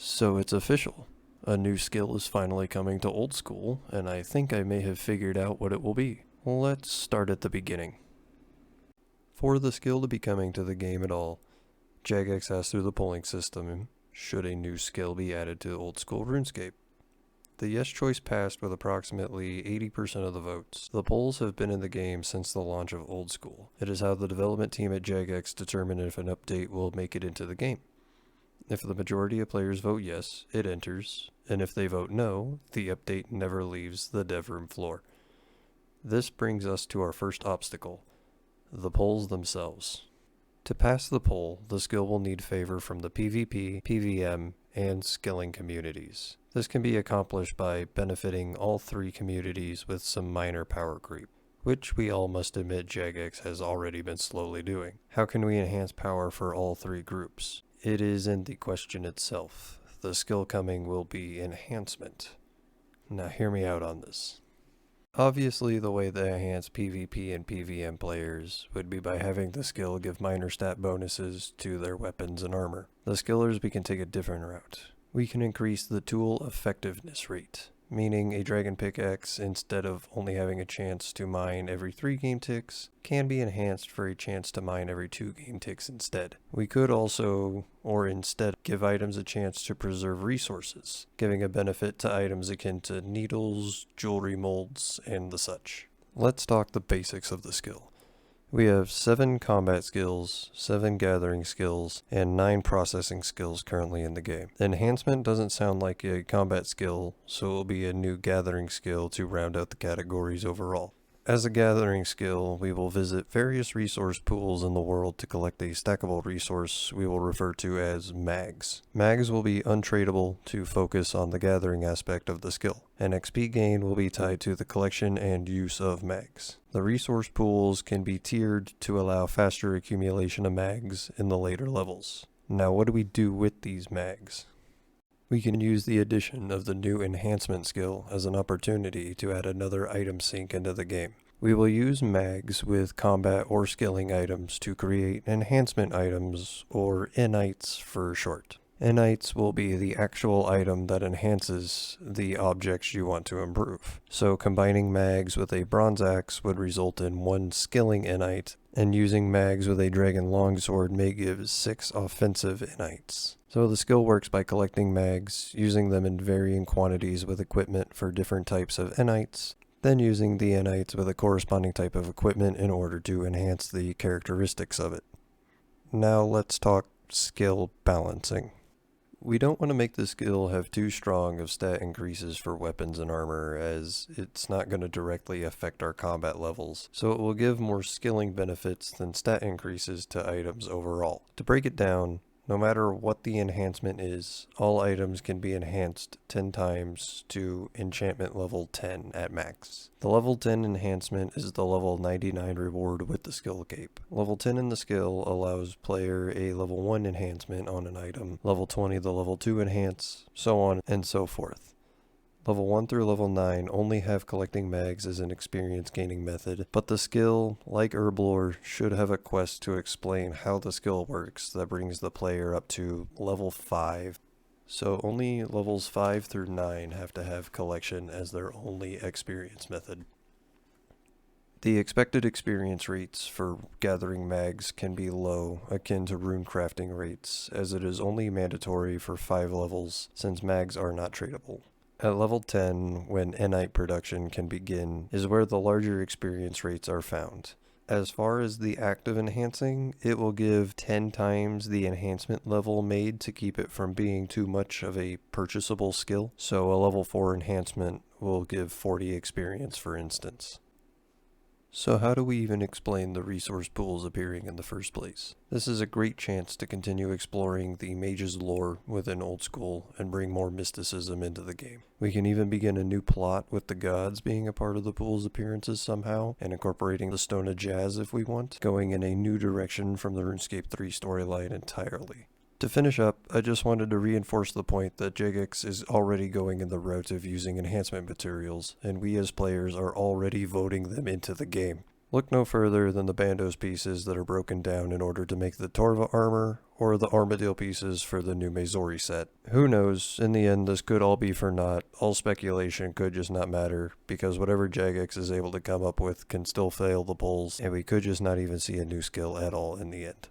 So it's official. A new skill is finally coming to old school, and I think I may have figured out what it will be. Let's start at the beginning. For the skill to be coming to the game at all, Jagex asks through the polling system, should a new skill be added to old school RuneScape? The yes choice passed with approximately 80% of the votes. The polls have been in the game since the launch of old school. It is how the development team at Jagex determine if an update will make it into the game. If the majority of players vote yes, it enters, and if they vote no, the update never leaves the dev room floor. This brings us to our first obstacle, the polls themselves. To pass the poll, the skill will need favor from the PvP, PvM, and skilling communities. This can be accomplished by benefiting all three communities with some minor power creep, which we all must admit Jagex has already been slowly doing. How can we enhance power for all three groups? It is in the question itself. The skill coming will be enhancement. Now hear me out on this. Obviously, the way to enhance PvP and PvM players would be by having the skill give minor stat bonuses to their weapons and armor. The skillers, we can take a different route. We can increase the tool effectiveness rate, meaning a dragon pickaxe, instead of only having a chance to mine every 3 game ticks, can be enhanced for a chance to mine every 2 game ticks instead. We could also, or instead, give items a chance to preserve resources, giving a benefit to items akin to needles, jewelry molds, and the such. Let's talk the basics of the skill. We have 7 combat skills, 7 gathering skills, and 9 processing skills currently in the game. Enhancement doesn't sound like a combat skill, so it will be a new gathering skill to round out the categories overall. As a gathering skill, we will visit various resource pools in the world to collect a stackable resource we will refer to as mags. Mags will be untradeable to focus on the gathering aspect of the skill, and XP gain will be tied to the collection and use of mags. The resource pools can be tiered to allow faster accumulation of mags in the later levels. Now, what do we do with these mags? We can use the addition of the new enhancement skill as an opportunity to add another item sync into the game. We will use mags with combat or skilling items to create enhancement items, or Nites for short. Nites will be the actual item that enhances the objects you want to improve. So combining mags with a bronze axe would result in 1 skilling Nite, and using mags with a dragon longsword may give 6 offensive Nites. So the skill works by collecting mags, using them in varying quantities with equipment for different types of Nites, then using the Nites with a corresponding type of equipment in order to enhance the characteristics of it. Now let's talk skill balancing. We don't want to make the skill have too strong of stat increases for weapons and armor, as it's not going to directly affect our combat levels, so it will give more skilling benefits than stat increases to items overall. To break it down, no matter what the enhancement is, all items can be enhanced 10 times to enchantment level 10 at max. The level 10 enhancement is the level 99 reward with the skill cape. Level 10 in the skill allows player a level 1 enhancement on an item, level 20 the level 2 enhance, so on and so forth. Level 1 through level 9 only have collecting mags as an experience gaining method, but the skill, like Herblore, should have a quest to explain how the skill works that brings the player up to level 5. So only levels 5 through 9 have to have collection as their only experience method. The expected experience rates for gathering mags can be low, akin to rune crafting rates, as it is only mandatory for 5 levels since mags are not tradable. At level 10, when Nite production can begin, is where the larger experience rates are found. As far as the act of enhancing, it will give 10 times the enhancement level made to keep it from being too much of a purchasable skill, so a level 4 enhancement will give 40 experience for instance. So how do we even explain the resource pools appearing in the first place? This is a great chance to continue exploring the mage's lore within old school and bring more mysticism into the game. We can even begin a new plot with the gods being a part of the pool's appearances somehow, and incorporating the Stone of Jazz if we want, going in a new direction from the RuneScape 3 storyline entirely. To finish up, I just wanted to reinforce the point that Jagex is already going in the route of using enhancement materials, and we as players are already voting them into the game. Look no further than the Bandos pieces that are broken down in order to make the Torva armor, or the Armadillo pieces for the new Maizori set. Who knows, in the end this could all be for naught, all speculation could just not matter, because whatever Jagex is able to come up with can still fail the polls, and we could just not even see a new skill at all in the end.